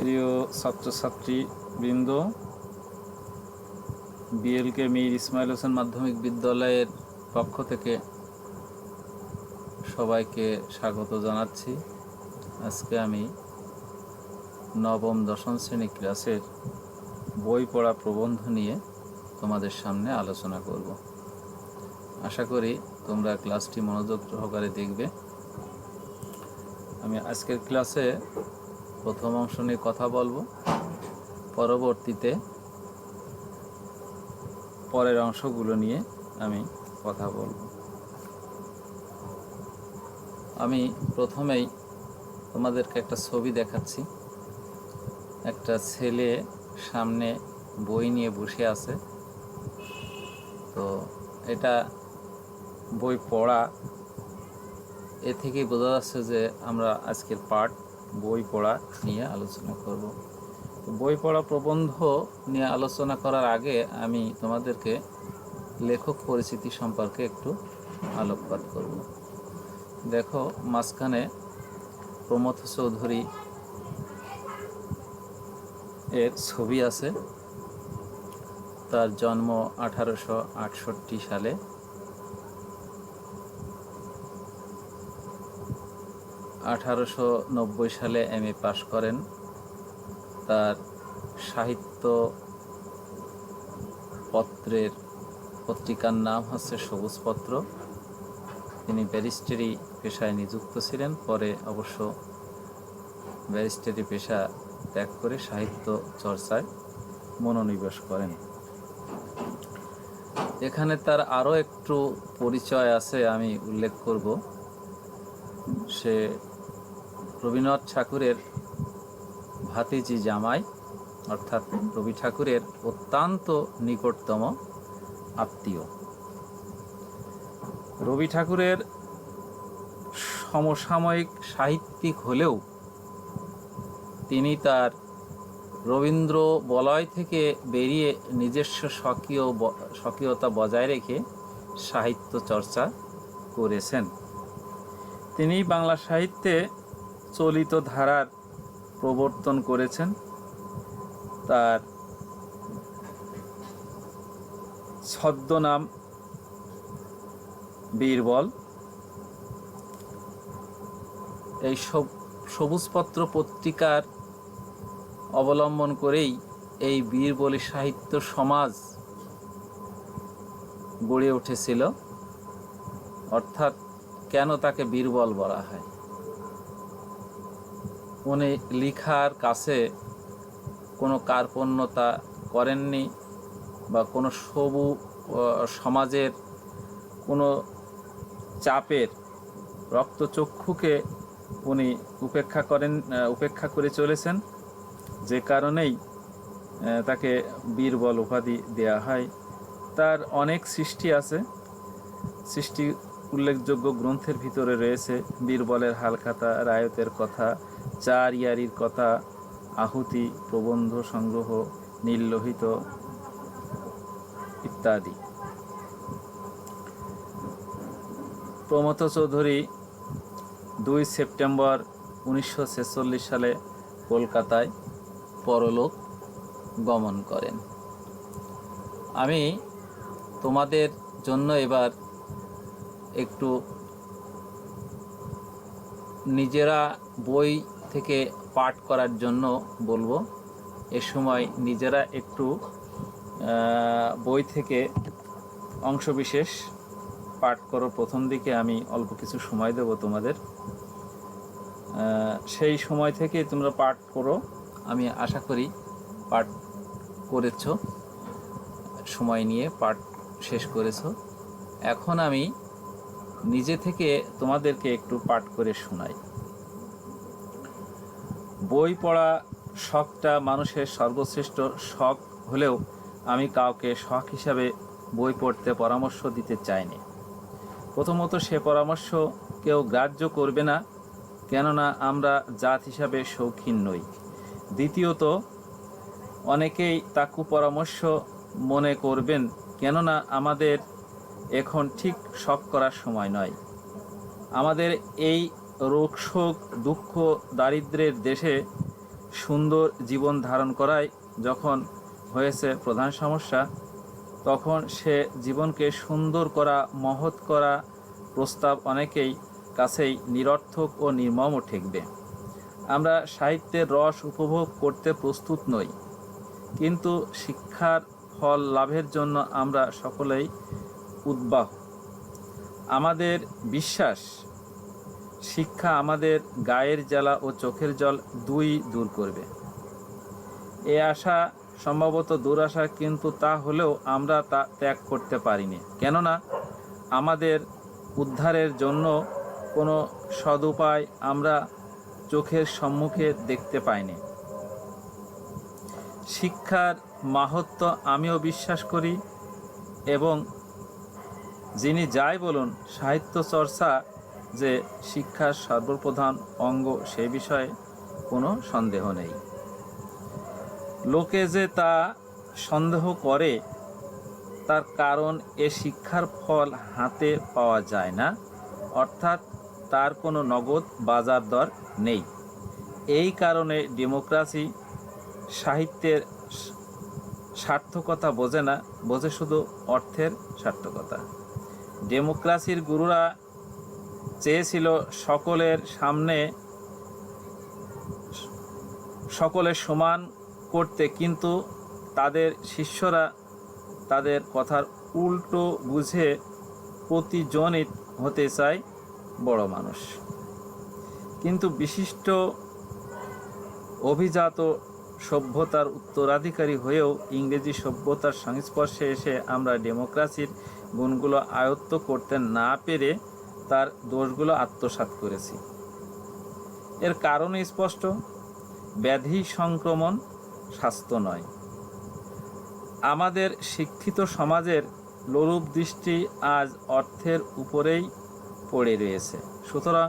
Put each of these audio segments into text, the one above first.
প্রিয় ছাত্রছাত্রী বৃন্দ, বিএলকে মীর ইসমাইল হোসেন মাধ্যমিক বিদ্যালয়ের পক্ষ থেকে সবাইকে স্বাগত জানাচ্ছি। আজকে আমি নবম দশম শ্রেণী ক্লাসের বই পড়া প্রবন্ধ নিয়ে তোমাদের সামনে আলোচনা করব। আশা করি তোমরা ক্লাসটি মনোযোগ সহকারে দেখবে। আমি আজকের ক্লাসে প্রথম অংশ নিয়ে কথা বলবো, পরবর্তীতে পরের অংশগুলো নিয়ে আমি কথা বলবো। আমি প্রথমেই তোমাদেরকে একটা ছবি দেখাচ্ছি। একটা ছেলে সামনে বই নিয়ে বসে আছে। তো এটা বই পড়া, এ থেকেই বোঝা যাচ্ছে যে আমরা আজকের পাঠ বই পড়া নিয়ে আলোচনা করব। বই পড়া প্রবন্ধ নিয়ে আলোচনা করার আগে আমি তোমাদেরকে লেখক পরিচিতি সম্পর্কে একটু আলোকপাত করব। দেখো, মাঝখানে প্রমথ চৌধুরী এর ছবি আছে। তার জন্ম 1868 সালে। সালে এমএ পাশ করেন। তার সাহিত্য পত্রিকার নাম হচ্ছে সবুজপত্র। তিনি ব্যারিস্টারি পেশায় নিযুক্ত ছিলেন। পরে অবশ্য ব্যারিস্টারি পেশা ত্যাগ করে সাহিত্য চর্চায় মনোনিবেশ করেন। এখানে তার আরও একটু পরিচয় আছে, আমি উল্লেখ করব। সে রবীন্দ্রনাথ ঠাকুরের ভাতিজি জামাই, অর্থাৎ রবি ঠাকুরের অত্যন্ত নিকটতম আত্মীয়। রবি ঠাকুরের সমসাময়িক সাহিত্যিক হলেও তিনি তার রবীন্দ্র বলয় থেকে বেরিয়ে নিজস্ব স্বকীয়তা বজায় রেখে সাহিত্য চর্চা করেছেন। তিনি বাংলা সাহিত্যে চলিত ধারার প্রবর্তন করেছেন। তার ছদ্মনাম বীরবল। এই সবুজপত্র পত্রিকার অবলম্বন করেই এই বীরবলী সাহিত্য সমাজ গড়ে উঠেছিল। অর্থাৎ কেন তাকে বীরবল বলা হয়? উনি লিখার কাছে কোনো কার্পণ্যতা করেননি বা কোনো সমাজের কোনো চাপের রক্তচক্ষুকে উনি উপেক্ষা করে চলেছেন, যে কারণেই তাকে বীরবল উপাধি দেয়া হয়। তার অনেক সৃষ্টি আছে। সৃষ্টি উল্লেখযোগ্য গ্রন্থের ভিতরে রয়েছে বীরবলের হালখাতা, রায়তের কথা, চার ইয়ারির কথা, আহুতি, প্রবন্ধ সংগ্রহ, নীললোহিত ইত্যাদি। প্রমথ চৌধুরী 2 সেপ্টেম্বর 1946 সালে কলকাতায় পরলোক গমন করেন। আমি তোমাদের জন্য এবার একটু নিজেরা বই থেকে পাঠ করার জন্য বলবো। এ সময় নিজেরা একটু বই থেকে অংশবিশেষ পাঠ করো। প্রথম দিকে আমি অল্প কিছু সময় দেব তোমাদের। সেই সময় থেকে তোমরা পাঠ করো। আমি আশা করি পাঠ করেছ, সময় নিয়ে পাঠ শেষ করেছ। এখন আমি নিজে থেকে তোমাদেরকে একটু পাঠ করে শোনাই। বই পড়া শখটা মানুষের সর্বশ্রেষ্ঠ শখ হলেও আমি কাউকে শখ হিসাবে বই পড়তে পরামর্শ দিতে চাইনি। প্রথমত, সে পরামর্শ কেউ গ্রাহ্য করবে না, কেননা আমরা জাত হিসাবে শৌখিন নই। দ্বিতীয়ত, অনেকেই তা কুপরামর্শ মনে করবেন, কেননা আমাদের এখন ঠিক শখ করার সময় নয়। আমাদের এই রোগ শোক দুঃখ দারিদ্র্যের দেশে সুন্দর জীবন ধারণ করাই যখন হয়েছে প্রধান সমস্যা, তখন সে জীবনকে সুন্দর করা, মহৎ করা প্রস্তাব অনেকেই কাছেই নিরর্থক ও নির্মম ঠেকবে। আমরা সাহিত্যের রস উপভোগ করতে প্রস্তুত নই, কিন্তু শিক্ষার ফল লাভের জন্য আমরা সকলেই উদ্বাহ। আমাদের বিশ্বাস, শিক্ষা আমাদের গায়ের জ্বালা ও চোখের জল দুই দূর করবে। এ আশা সম্ভবত দুরাশা, কিন্তু তা হলেও আমরা তা ত্যাগ করতে পারিনি, কেননা আমাদের উদ্ধারের জন্য কোনো সদুপায় আমরা চোখের সম্মুখে দেখতে পাইনি। শিক্ষার মাহাত্ম্য আমিও বিশ্বাস করি, এবং যিনি যাই বলুন, সাহিত্য চর্চা যে শিক্ষার সর্বপ্রধান অঙ্গ সে বিষয়ে কোনো সন্দেহ নেই। লোকে যে তা সন্দেহ করে, তার কারণ এ শিক্ষার ফল হাতে পাওয়া যায় না, অর্থাৎ তার কোনো নগদ বাজার দর নেই। এই কারণে ডেমোক্রেসি সাহিত্যের সার্থকতা বোঝে না, বোঝে শুধু অর্থের সার্থকতা। ডেমোক্রেসির গুরুরা চেয়েছিল সকলের সামনে সকলের সমান করতে, কিন্তু তাদের শিষ্যরা তাদের কথার উল্টো বুঝে প্রতিজনিত হতে চায় বড় মানুষ। কিন্তু বিশিষ্ট অভিজাত সভ্যতার উত্তরাধিকারী হয়েও ইংরেজি সভ্যতার সংস্পর্শে এসে আমরা ডেমোক্রেসির গুণগুলো আয়ত্ত করতে না পেরে তার দোষগুলো আত্মসাৎ করেছি। এর কারণ স্পষ্ট, ব্যাধি সংক্রমণ, স্বাস্থ্য নয়। আমাদের শিক্ষিত সমাজের লোলুপ দৃষ্টি আজ অর্থের উপরেই পড়ে রয়েছে। সুতরাং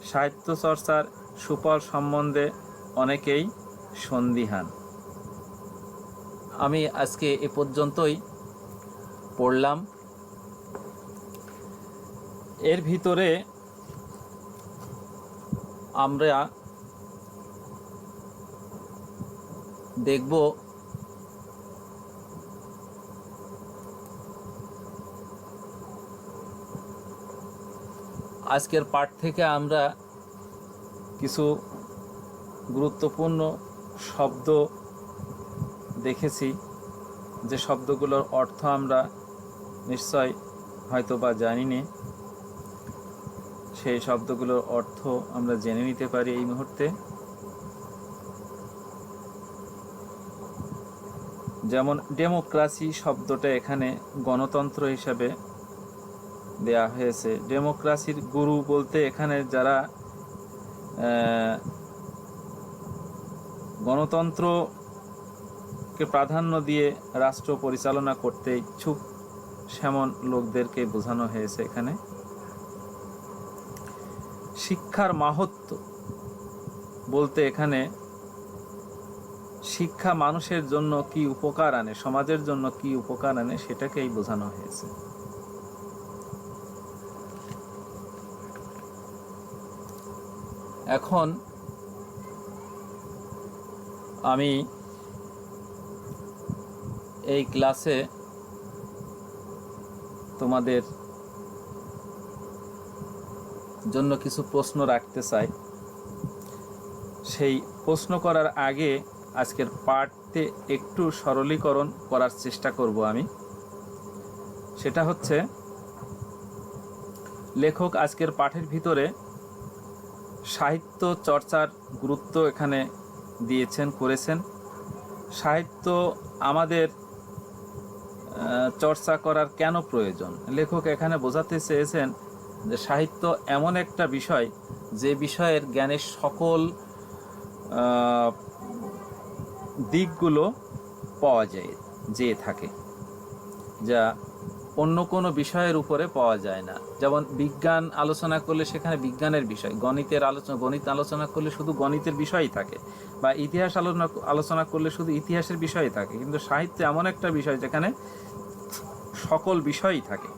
সাহিত্য চর্চার সুফল সম্বন্ধে অনেকেই সন্দিহান। আমি আজকে এ পর্যন্তই পড়লাম। এর ভিতরে আমরা দেখব আজকের পাঠ থেকে আমরা কিছু গুরুত্বপূর্ণ শব্দ দেখেছি, যে শব্দগুলোর অর্থ আমরা নিশ্চয় হয়তো বা জানি না। সেই শব্দগুলোর অর্থ আমরা জেনে নিতে পারি এই মুহূর্তে। যেমন ডেমোক্রেসি শব্দটা এখানে গণতন্ত্র হিসাবে দেয়া হয়েছে। ডেমোক্রেসির গুরু বলতে এখানে যারা গণতন্ত্রকে প্রাধান্য দিয়ে রাষ্ট্র পরিচালনা করতে ইচ্ছুক সেমন লোকদেরকে বোঝানো হয়েছে এখানে। শিক্ষার মাহাত্ম্য বলতে এখানে শিক্ষা মানুষের জন্য কি উপকার আনে, সমাজের জন্য কি উপকার আনে, সেটাকেই বোঝানো হয়েছে। এখন আমি এই ক্লাসে তোমাদের জন্য কিছু প্রশ্ন রাখতে চাই। সেই প্রশ্ন করার আগে আজকের পাঠে একটু সরলীকরণ করার চেষ্টা করব আমি। সেটা হচ্ছে, লেখক আজকের পাঠের ভিতরে সাহিত্য চর্চার গুরুত্ব এখানে দিয়েছেন, করেছেন। সাহিত্য আমাদের চর্চা করার কেন প্রয়োজন, লেখক এখানে বোঝাতে চেয়েছেন যে সাহিত্য এমন একটা বিষয় যে বিষয়ের জ্ঞানের সকল দিকগুলো পাওয়া যেয়ে থাকে, যা অন্য কোনো বিষয়ের উপরে পাওয়া যায় না। যেমন বিজ্ঞান আলোচনা করলে সেখানে বিজ্ঞানের বিষয়, গণিত আলোচনা করলে শুধু গণিতের বিষয়ই থাকে, বা ইতিহাস আলোচনা করলে শুধু ইতিহাসের বিষয়ই থাকে। কিন্তু সাহিত্য এমন একটা বিষয় যেখানে সকল বিষয়ই থাকে,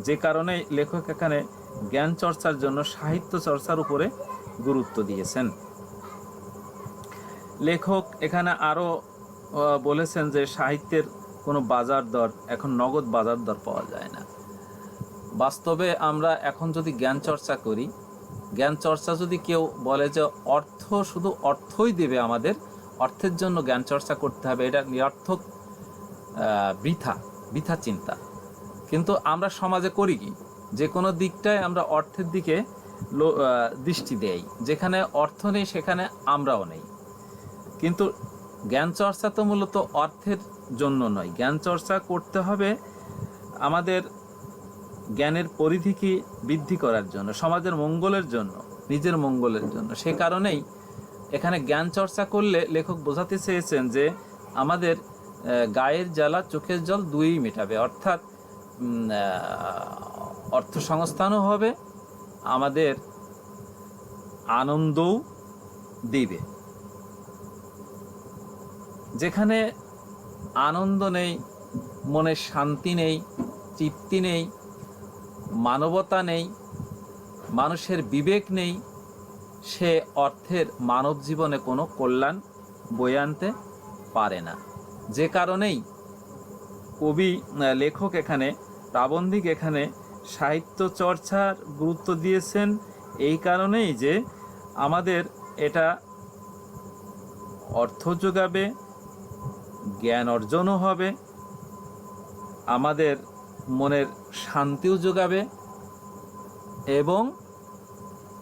যে কারণে লেখক এখানে জ্ঞান চর্চার জন্য সাহিত্য চর্চার উপরে গুরুত্ব দিয়েছেন। লেখক এখানে আরও বলেছেন যে সাহিত্যের কোনো বাজার দর, এখন নগদ বাজার দর পাওয়া যায় না। বাস্তবে আমরা এখন যদি জ্ঞান চর্চা করি, জ্ঞান চর্চা যদি কেউ বলে যে অর্থ শুধু অর্থই দেবে, আমাদের অর্থের জন্য জ্ঞান চর্চা করতে হবে, এটা নিরর্থক বৃথা চিন্তা। কিন্তু আমরা সমাজে করি কি, যে কোনো দিকটায় আমরা অর্থের দিকে দৃষ্টি দেই, যেখানে অর্থ নেই সেখানে আমরাও নেই। কিন্তু জ্ঞান চর্চা তো মূলত অর্থের জন্য নয়, জ্ঞান চর্চা করতে হবে আমাদের জ্ঞানের পরিধিকে বৃদ্ধি করার জন্য, সমাজের মঙ্গলের জন্য, নিজের মঙ্গলের জন্য। সে কারণেই এখানে জ্ঞান চর্চা করলে লেখক বোঝাতে চেয়েছেন যে আমাদের গায়ের জ্বালা চোখের জল দুইই মেটাবে, অর্থাৎ অর্থ সংস্থানও হবে, আমাদের আনন্দও দিবে। যেখানে আনন্দ নেই, মনে শান্তি নেই, তৃপ্তি নেই, মানবতা নেই, মানুষের বিবেক নেই, সে অর্থের মানব জীবনে কোনো কল্যাণ বয়ে আনতে পারে না। যে কারণেই কবি, লেখক এখানে, প্রাবন্ধিক এখানে সাহিত্য চর্চার গুরুত্ব দিয়েছেন এই কারণেই যে আমাদের এটা অর্থ যোগাবে, জ্ঞান অর্জনও হবে, আমাদের মনের শান্তিও যোগাবে এবং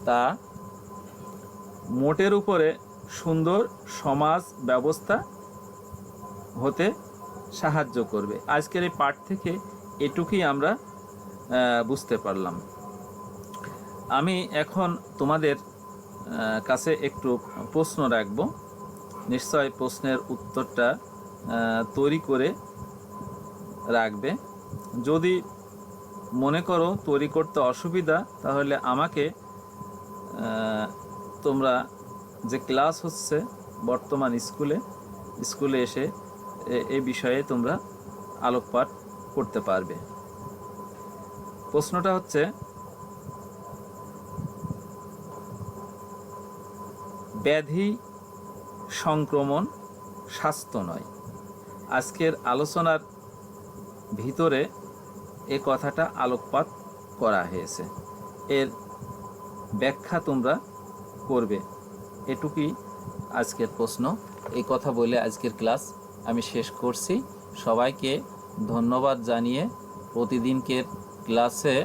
তা মোটের উপরে সুন্দর সমাজ ব্যবস্থা হতে সাহায্য করবে। আজকের এই পাঠ থেকে এটুকুই আমরা বুঝতে পারলাম। আমি এখন তোমাদের কাছে একটু প্রশ্ন রাখব, নিশ্চয় প্রশ্নের উত্তরটা তৈরি করে রাখবে। যদি মনে করো তৈরি করতে অসুবিধা, তাহলে আমাকে তোমরা যে ক্লাস হচ্ছে বর্তমান স্কুলে এসে এই বিষয়ে তোমরা আলোকপাত করতে পারবে। প্রশ্নটা হচ্ছে, ব্যাধি সংক্রমণ স্বাস্থ্য নয়। আজকের আলোচনার ভিতরে এ কথাটা আলোকপাত করা হয়েছে, এর ব্যাখ্যা তোমরা করবে, এটুকুই আজকের প্রশ্ন। এই কথা বলে আজকের ক্লাস আমি শেষ করছি। সবাইকে ধন্যবাদ জানিয়ে প্রতিদিনকের ক্লাসে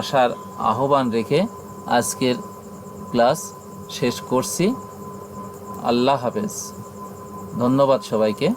আসার আহ্বান রেখে আজকের ক্লাস শেষ করছি। আল্লাহ হাফেজ। ধন্যবাদ সবাইকে।